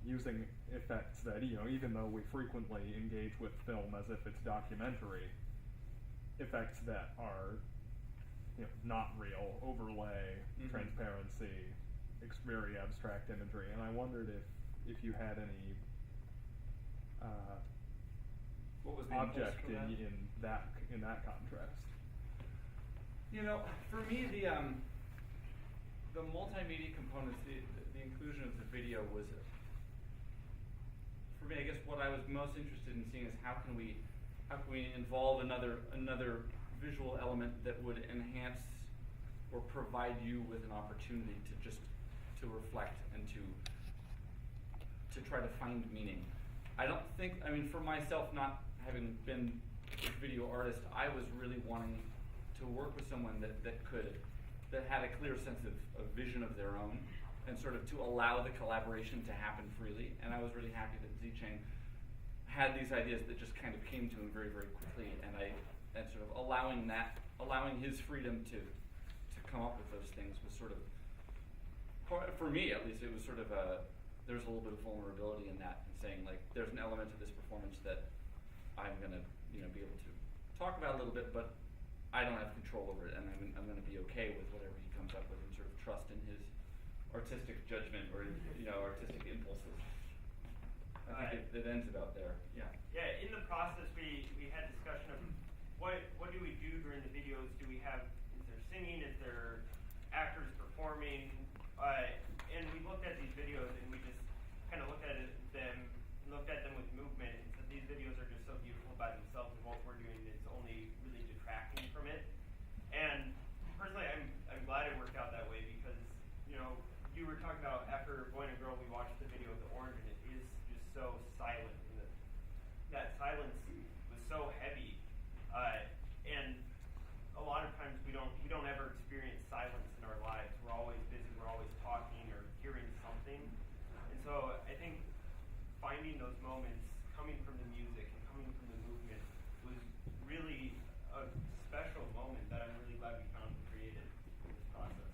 using effects that, even though we frequently engage with film as if it's documentary, effects that are, not real, overlay, transparency, very abstract imagery, and I wondered if you had any what was the object impulse for that? in that contrast. For me, the multimedia components, the inclusion of the video was, for me, I guess what I was most interested in seeing is how can we involve another visual element that would enhance or provide you with an opportunity to reflect and to try to find meaning. I don't think, for myself, not having been a video artist, I was really wanting to work with someone that had a clear sense of vision of their own, and sort of to allow the collaboration to happen freely. And I was really happy that Zicheng had these ideas that just kind of came to him very, very quickly, and sort of allowing his freedom to come up with those things was sort of, for me at least, it was sort of there's a little bit of vulnerability in that, and saying like, there's an element of this performance that I'm gonna be able to talk about a little bit, but I don't have control over it, and I'm gonna be okay with whatever he comes up with, and sort of trust in his artistic judgment or artistic impulses. I think it ends about there. Yeah. Yeah. In the process, we had discussion of what do we do during the videos? Is there singing? Is there actors performing? And we looked at these videos and we just kind of looked at them with movement, and said these videos are just so beautiful by themselves, and what we're doing is only really detracting from it. And personally, I'm glad it worked out that way, because you were talking about after Boy and Girl, we watched the video of the orange, and it is just so silent, and that silence was so heavy, and a lot of times we don't ever experience silence in our lives. We're always busy, we're always talking or hearing something, and so I think finding those moments coming from the music and coming from the movement was really a special moment that I'm really glad we found and created in this process.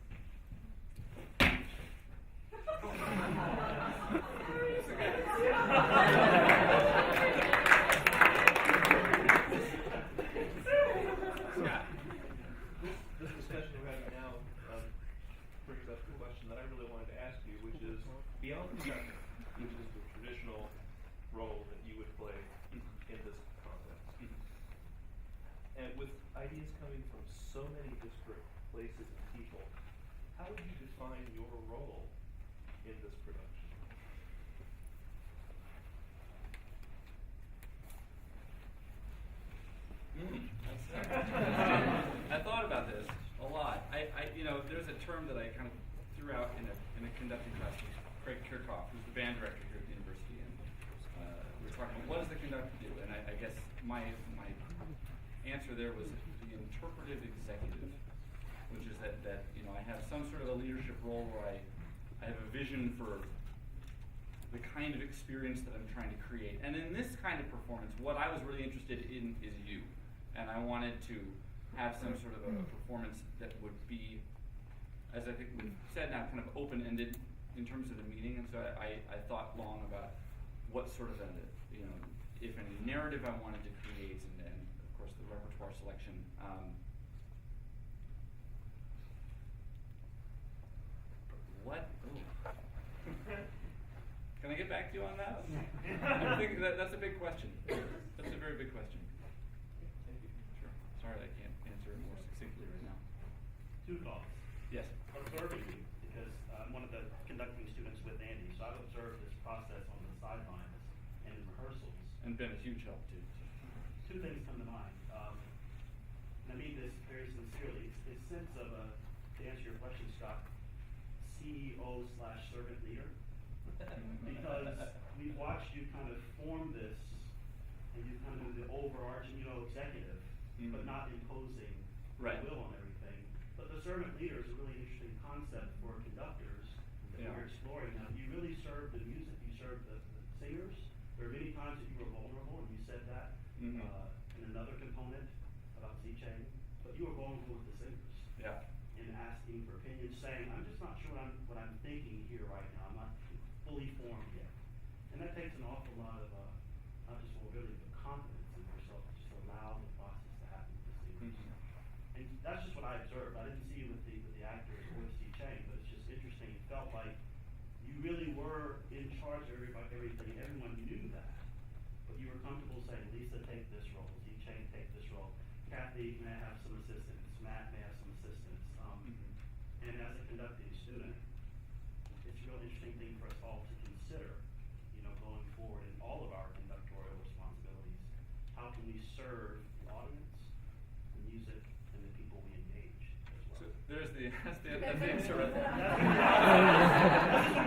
This discussion we're having now brings up the question that I really wanted to ask you, which is beyond conductor, which is the traditional role that you would play in this context. And with ideas coming from so many disparate places and people, how would you define your role in this production? I thought about this a lot. There's a term that I kind of threw out in a conducting class with Craig Kirchhoff, who's the band director here at the university, and we were talking about what does the conductor do, and I guess my answer there was the interpretive executive, which is that I have some sort of a leadership role where I have a vision for the kind of experience that I'm trying to create. And in this kind of performance, what I was really interested in is you. And I wanted to have some sort of a performance that would be, as I think we've said now, kind of open-ended in terms of the meaning. And so I thought long about what sort of if any narrative I wanted to create, and then of course the repertoire selection. What? Can I get back to you on that? I think that's a big question. That's a very big question. Thank you. Sure. Sorry I can't answer it more succinctly right now. Two thoughts. Yes. Observing you, because I'm one of the conducting students with Andy, so I've observed this process on the sidelines and in rehearsals. And been a huge help too. Two things come to mind. And I mean this very sincerely. It's this sense of to answer your question, Scott, CEO/servant leader. Because we've watched you kind of form this, and you kind of the overarching, executive, but not imposing will on everything. But the servant leader is a really interesting concept for conductors that we're exploring now. You really serve the music, you serve the singers. There are many times that you were vulnerable, and you said that in another component about Zicheng, but you were vulnerable with the singers. Yeah. In asking for opinions, saying, I'm just not sure what I'm thinking here right now. I'm not fully formed yet. takes an awful lot of, not just well, really, but confidence in yourself to just allow the process to happen with the singers. Mm-hmm. And that's just what I observed. I didn't see it with the actors or with C. Chang, but it's just interesting. It felt like you really were in charge of everything. Everyone knew that, but you were comfortable saying, Lisa, take this role. Z. Chang, take this role. Kathy may have some assistants. Matt may have some assistants. And as a conducting student, it's a real interesting thing for us all to consider, going forward in all of our conductorial responsibilities. How can we serve the audience, the music, and the people we engage as well? So that's the answer right there.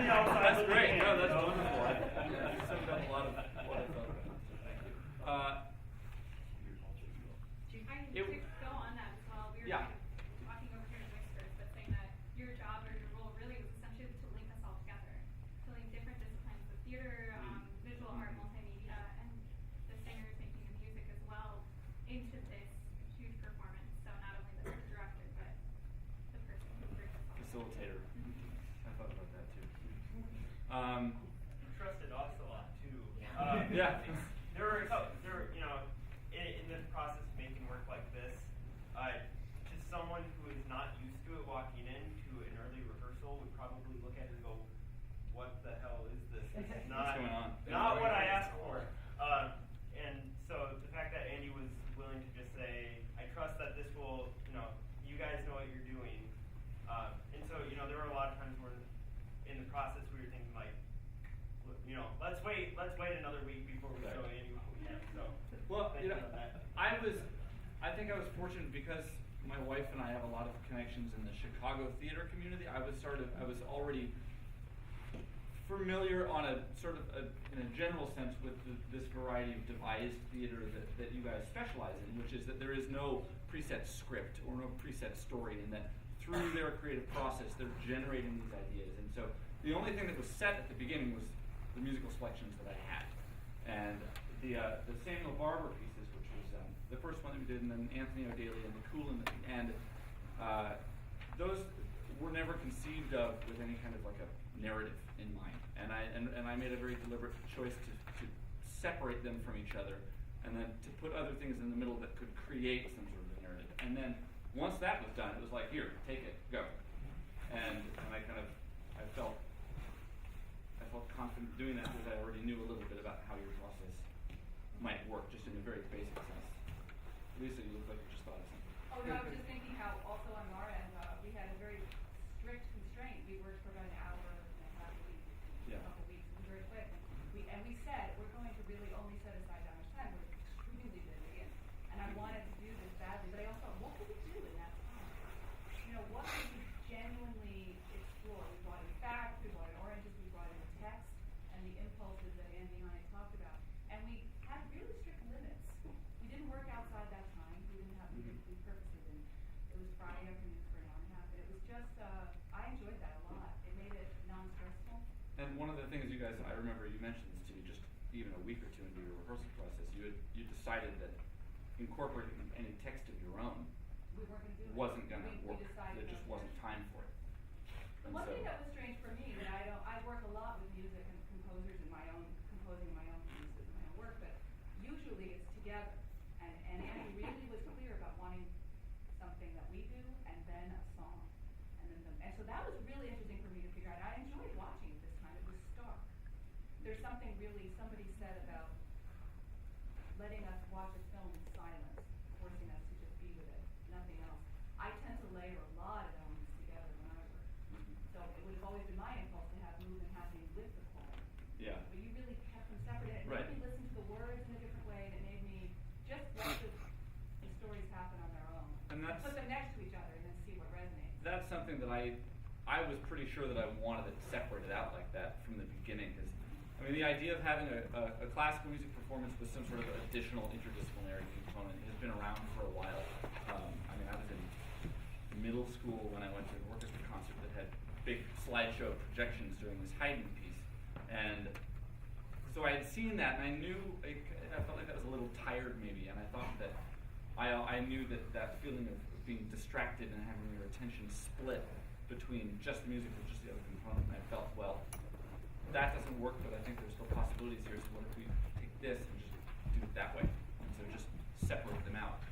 That's great. No, that's wonderful. You summed up a lot of what I thought about. Thank you. I can go on that as well. We were Yeah. kind of talking over here in whispers, but saying that your job or your role really was essentially to link us all together, to link different disciplines of theater, visual art, multimedia, and the singers making the music as well into this huge performance. So not only the director, but the person who brings us all Facilitator. I thought about that too. You trusted us a lot too. Yeah. There were a couple, in this process of making work like this, just someone who is not used to it walking into an early rehearsal would probably look at it and go, what the hell is this? This is not, What's going on? not what I asked for. And so the fact that Andy was willing to just say, I trust that this will, you guys know what you're doing. And so, there were a lot of times where in the process we were thinking like, let's wait another week before we show Andy what we have. So, Well, thank you for that. I think I was fortunate because my wife and I have a lot of connections in the Chicago theater community. I was already familiar on a sort of in a general sense with this variety of devised theater that you guys specialize in, which is that there is no preset script or no preset story, and that through their creative process they're generating these ideas. And so the only thing that was set at the beginning was the musical selections that I had, and the Samuel Barber pieces, which was the first one that we did, and then Anthony O'Daly and the Coolin at the end. Those were never conceived of with any kind of like a narrative in mind, and I made a very deliberate choice to separate them from each other, and then to put other things in the middle that could create some sort of a narrative. And then once that was done, it was like, here, take it, go. And I felt confident doing that because I already knew a little bit about how your process might work, just in a very basic sense. Lisa, you look like you just thought of something. Oh, no, I was just thinking how also on our end, we had a very strict constraint. We worked for about an hour and a half a week, Yeah. a couple weeks, it was very quick. And we said, we're going to really only set aside that much time. We're extremely busy, and I wanted to do this badly, but I also thought, what could we do in that time? What could we genuinely explore? We brought in facts, we brought in oranges, we brought in text, and the impulses that Andy and I talked about. And we had really strict limits. We didn't work outside that time. We didn't have, we purposely didn't. It was Friday afternoons for an hour and a half. And it was just, I enjoyed that a lot. It made it non-stressful. And one of the things you guys, I remember you mentioned this to me just even a week or two into your rehearsal process. You decided that incorporating any text of your own We weren't going to do it. wasn't going to We work. decided There just not to. wasn't time for it. The And one so, thing that was strange for me, that I work a lot with music and composers in composing my own pieces, my own work, but usually it's together. And Andy really was clear about wanting something that we do and then a song. And so that was really interesting for me to figure out. I enjoyed watching it this time. It was stark. There's something really, somebody said about letting us watch a film in silence, forcing us to just be with it, nothing else. I tend to layer a lot of elements together when I work. So it would have always been my impulse to have movement happening with the choir. yeah. But you really kept them separate, and it Right. made me listen to the words in a different way, and it made me just let the stories happen on their own. And that's- put them next to each other and then see what resonates. That's something that I was pretty sure that I wanted it separated out like that from the beginning. Because the idea of having a classical music performance with some sort of additional interdisciplinary component has been around for a while. I was in middle school when I went to an orchestra concert that had big slideshow projections during this Haydn piece, and so I had seen that, and I knew I felt like that was a little tired maybe, and I thought that I knew that feeling of being distracted and having your attention split between just the music and just the other component. And I felt, well, that doesn't work, but I think there's still possibilities here. So what if we take this and just do it that way? And so just separate them out.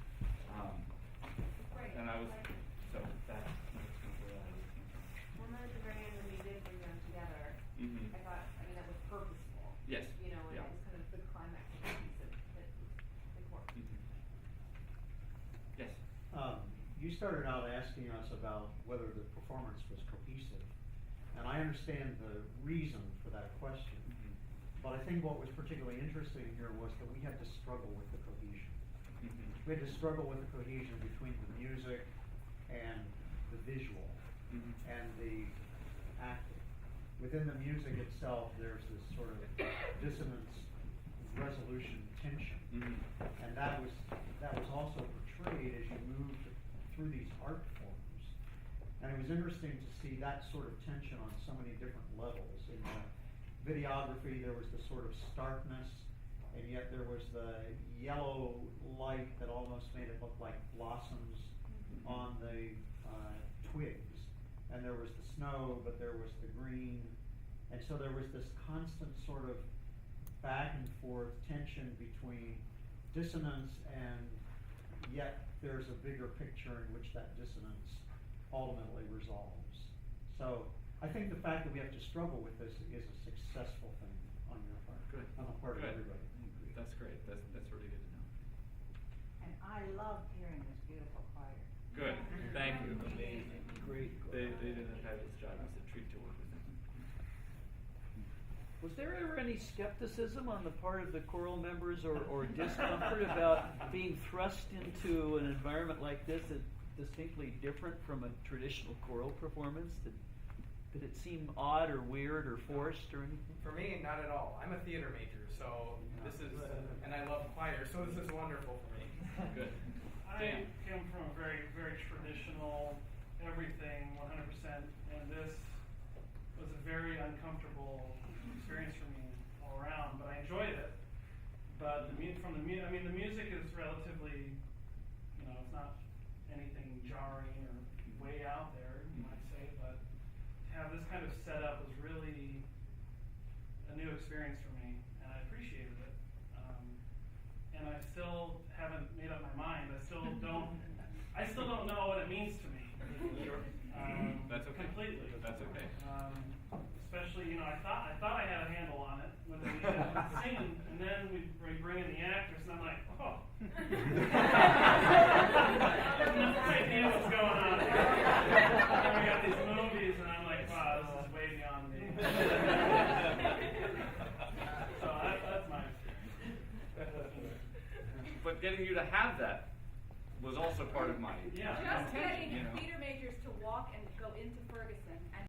Right. And I was, so that's kind of where I was thinking. Well, then at the very end when you did bring them together, I thought, I mean, that was purposeful. Yes. You know, and Yeah. it was kind of the climax of the piece that worked. Yes. You started out asking us about whether the performance was cohesive, and I understand the reason for that question. But I think what was particularly interesting here was that we had to struggle with the cohesion. We had to struggle with the cohesion between the music and the visual and the acting. Within the music itself, there's this sort of dissonance, resolution, tension, and that was also portrayed as you moved through these art forms. And it was interesting to see that sort of tension on so many different levels. In the videography, there was the sort of starkness, and yet there was the yellow light that almost made it look like blossoms on the twigs. And there was the snow, but there was the green. And so there was this constant sort of back and forth tension between dissonance and yet there's a bigger picture in which that dissonance ultimately resolves. So I think the fact that we have to struggle with this is a successful thing on your part. Good. On the part Good. of everybody. That's great. That's really good to know. And I loved hearing this beautiful choir. Good. Thank you. Amazing. Great. They did a fabulous job. It's a treat to work with them. Was there ever any skepticism on the part of the choral members or discomfort about being thrust into an environment like this that's distinctly different from a traditional choral performance? Did it seem odd or weird or forced or anything? For me, not at all. I'm a theater major, so this is, and I love choir, so this is wonderful for me. Good. I came from a very, very traditional everything, 100%, and this was a very uncomfortable experience for me all around, but I enjoyed it. But the music is relatively, it's not anything jarring or way out there, you might say, but to have this kind of setup was really a new experience for me, and I appreciated it. And I still haven't made up my mind. I still don't know what it means to me. That's okay. Completely. That's okay. Especially, I thought I had a handle on it when we sing, and then we bring in the actress, and I'm like, oh. I have no idea what's going on here. And then we got these movies, and I'm like, wow, this is way beyond me. So that's my experience. But getting you to have that was also part of my Yeah. Just getting you know. theater majors to walk and go into Ferguson and